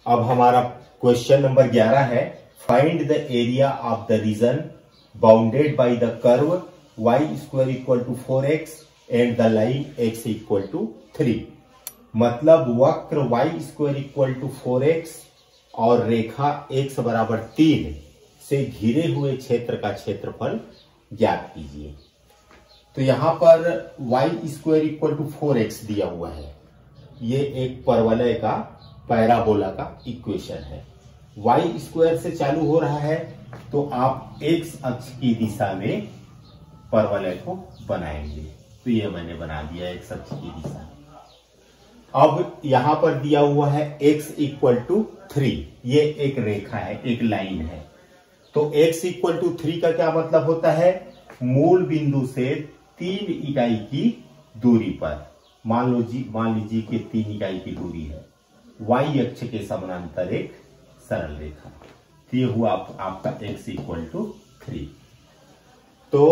अब हमारा question number 11 है, find the area of the region bounded by the curve y² equal to 4x and the line x equal to 3। मतलब वक्र y² equal to 4x और रेखा x बराबर 3 से घिरे हुए क्षेत्र का क्षेत्रफल ज्ञात कीजिए। तो यहां पर y² इक्वल टू 4x दिया हुआ है। ये एक परवलय का पैराबोला का इक्वेशन है। y² से चालू हो रहा है तो आप x अक्ष की दिशा में परवलय को बनाएंगे। तो ये मैंने बना दिया x अक्ष की दिशा। अब यहां पर दिया हुआ है x इक्वल टू 3। ये एक रेखा है, एक लाइन है। तो x इक्वल टू 3 का क्या मतलब होता है? मूल बिंदु से 3 इकाई की दूरी पर, मान लीजिए कि 3 इकाई की दूरी है, y अक्ष के समानांतर एक सरल रेखा। तो ये हुआ आपका x इक्वल टू 3। तो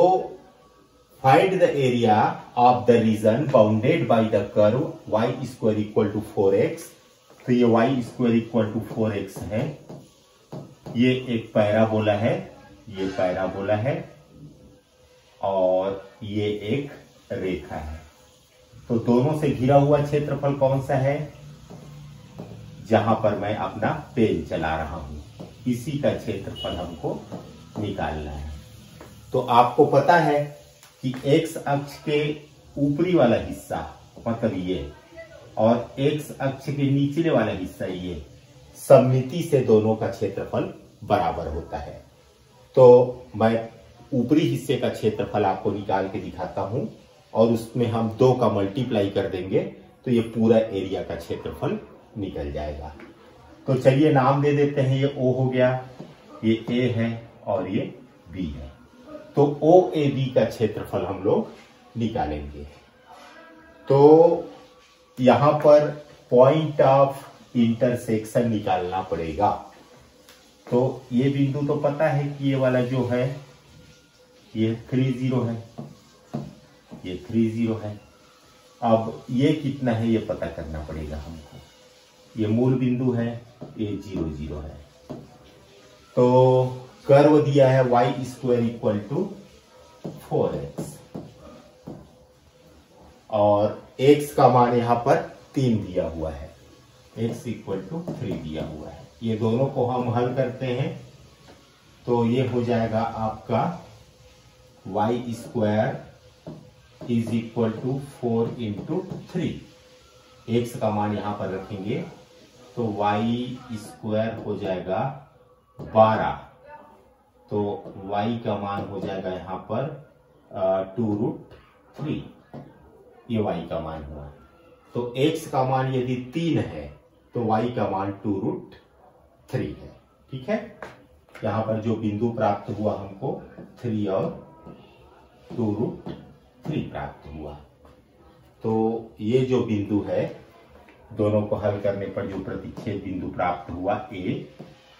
find the area of the region bounded by the curve y² equal to 4x। तो ये y² इक्वल टू 4x है। ये एक पैराबोला है, ये पैराबोला है और ये एक रेखा है। तो दोनों से घिरा हुआ क्षेत्रफल कौन सा है? जहां पर मैं अपना पेन चला रहा हूं, इसी का क्षेत्रफल हमको निकालना है। तो आपको पता है कि x अक्ष के ऊपरी वाला हिस्सा मतलब ये और x अक्ष के निचले वाला हिस्सा ये, सममिति से दोनों का क्षेत्रफल बराबर होता है। तो मैं ऊपरी हिस्से का क्षेत्रफल आपको निकाल के दिखाता हूं और उसमें हम 2 का मल्टीप्लाई कर देंगे तो ये पूरा एरिया का क्षेत्रफल निकल जाएगा। तो चलिए नाम दे देते हैं। ये O हो गया, ये A है और ये B है। तो OAB का क्षेत्रफल हम लोग निकालेंगे। तो यहां पर पॉइंट ऑफ इंटरसेक्शन निकालना पड़ेगा। तो ये बिंदु तो पता है कि ये वाला जो है ये 30 है, ये 30 है। अब ये कितना है ये पता करना पड़ेगा हमको। ये मूल बिंदु है, ये 0 है। तो कर्व दिया है y² इक्वल टू 4x और x का मान यहां पर 3 दिया हुआ है, x इक्वल टू 3 दिया हुआ है। ये दोनों को हम हल करते हैं तो ये हो जाएगा आपका y² is equal to 4 into 3। x का मान यहां पर रखेंगे तो y² हो जाएगा 12। तो y का मान हो जाएगा यहां पर 2√3। ये y का मान हुआ। तो x का मान यदि 3 है तो y का मान 2√3 है। ठीक है, यहां पर जो बिंदु प्राप्त हुआ हमको 3 और 2√3 प्राप्त हुआ। तो ये जो बिंदु है, दोनों को हल करने पर जो प्रतिच्छेद बिंदु प्राप्त हुआ A,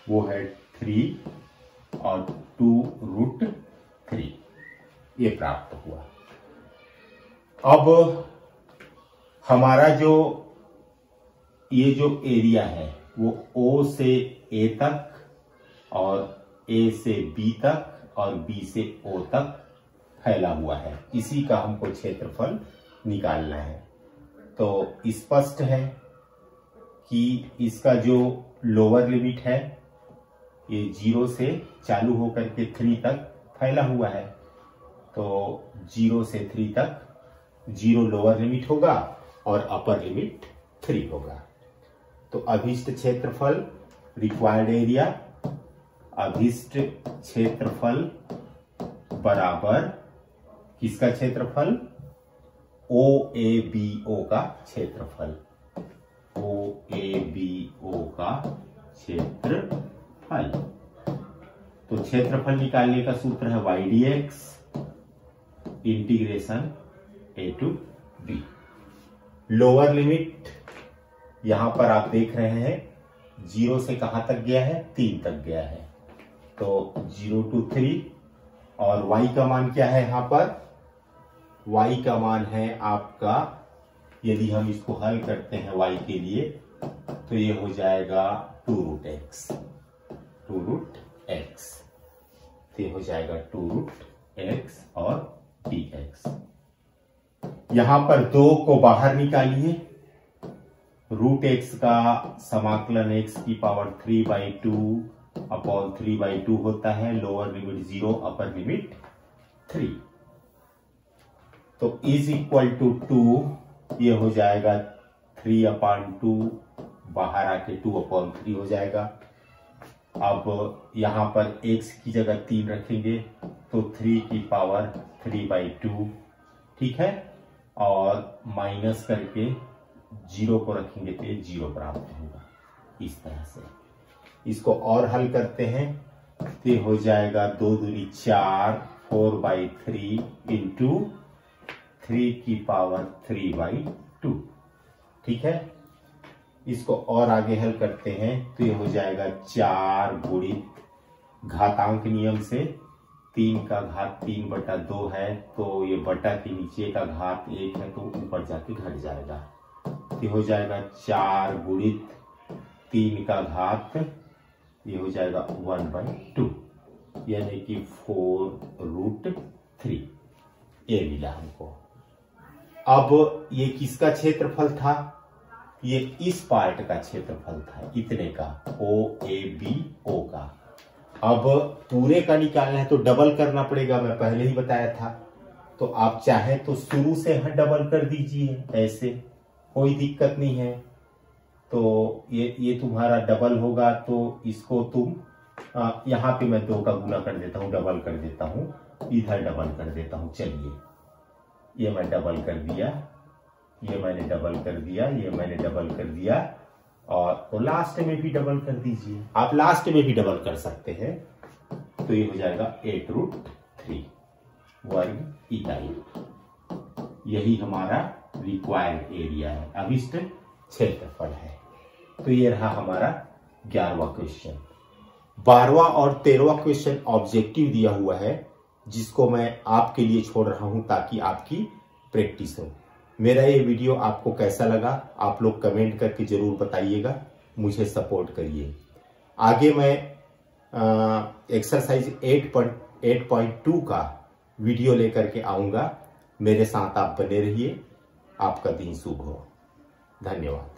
वो है 3 और 2√3, ये प्राप्त हुआ। अब हमारा ये जो एरिया है वो O से A तक और A से B तक और B से O तक फैला हुआ है। इसी का हमको क्षेत्रफल निकालना है। तो स्पष्ट है कि इसका जो लोअर लिमिट है ये 0 से चालू होकर के 3 तक फैला हुआ है। तो 0 से 3 तक 0 लोअर लिमिट होगा और अपर लिमिट 3 होगा। तो अभिष्ट क्षेत्रफल, रिक्वायर्ड एरिया, अभिष्ट क्षेत्रफल बराबर किसका क्षेत्रफल? OABO का क्षेत्रफल, OABO का क्षेत्रफल। तो क्षेत्रफल निकालने का सूत्र है y/dx integration A to B। Lower limit यहां पर आप देख रहे हैं 0 से कहां तक गया है? 3 तक गया है। तो 0 to 3 और y का मान क्या है यहां पर? y का मान है आपका, यदि हम इसको हल करते हैं y के लिए, तो ये हो जाएगा 2√x, 2√x, तो ये हो जाएगा 2√x और dx। यहां पर 2 को बाहर निकालिए, √x का समाकलन x की पावर 3/2 अपॉन 3/2 होता है, लोअर लिमिट 0 अपर लिमिट 3, तो इज इक्वल टू 2, ये हो जाएगा 3/2, बाहर आके 2/3 हो जाएगा। अब यहां पर x की जगह 3 रखेंगे तो 3 की पावर 3/2, ठीक है, और माइनस करके 0 को रखेंगे तो 0 प्राप्त होगा। इस तरह से इसको और हल करते हैं तो ये हो जाएगा 2 दूनी 4, 4/3 इंटू 3 की पावर 3/2, ठीक है। इसको और आगे हल करते हैं तो ये हो जाएगा 4 गुणित घातांक नियम से 3 का घात 3/2 है, तो ये बटा के नीचे का घात 1 है तो ऊपर जाके घट जाएगा, तो हो जाएगा 4 गुणित 3 का घात, ये हो जाएगा 1/2, यानी कि 4√3, ये मिला हमको। अब ये किसका क्षेत्रफल था? ये इस पार्ट का क्षेत्रफल था, इतने का, OABO का। अब पूरे का निकालना है तो डबल करना पड़ेगा, मैं पहले ही बताया था। तो आप चाहे तो शुरू से डबल कर दीजिए, ऐसे कोई दिक्कत नहीं है। तो ये तुम्हारा डबल होगा, तो इसको तुम यहाँ पे मैं 2 का गुना कर देता हूँ, डबल कर देता हूँ, इधर डबल कर देता हूँ। चलिए, ये मैं डबल कर दिया, ये मैंने डबल कर दिया, ये मैंने डबल कर दिया, और तो लास्ट में भी डबल कर दीजिए। आप लास्ट में भी डबल कर सकते हैं, तो ये हो जाएगा 8√3 वर्ग इकाई। यही हमारा रिक्वायर्ड एरिया है, अभिष्ट क्षेत्रफल है। तो ये रहा हमारा 11वां क्वेश्चन। 12वां और 13वां क्वेश्चन ऑब्जेक्टिव दिया हुआ है, जिसको मैं आपके लिए छोड़ रहा हूं ताकि आपकी प्रैक्टिस हो। मेरा ये वीडियो आपको कैसा लगा आप लोग कमेंट करके जरूर बताइएगा, मुझे सपोर्ट करिए। आगे मैं एक्सरसाइज 8.2 का वीडियो लेकर के आऊंगा। मेरे साथ आप बने रहिए। आपका दिन शुभ हो। धन्यवाद।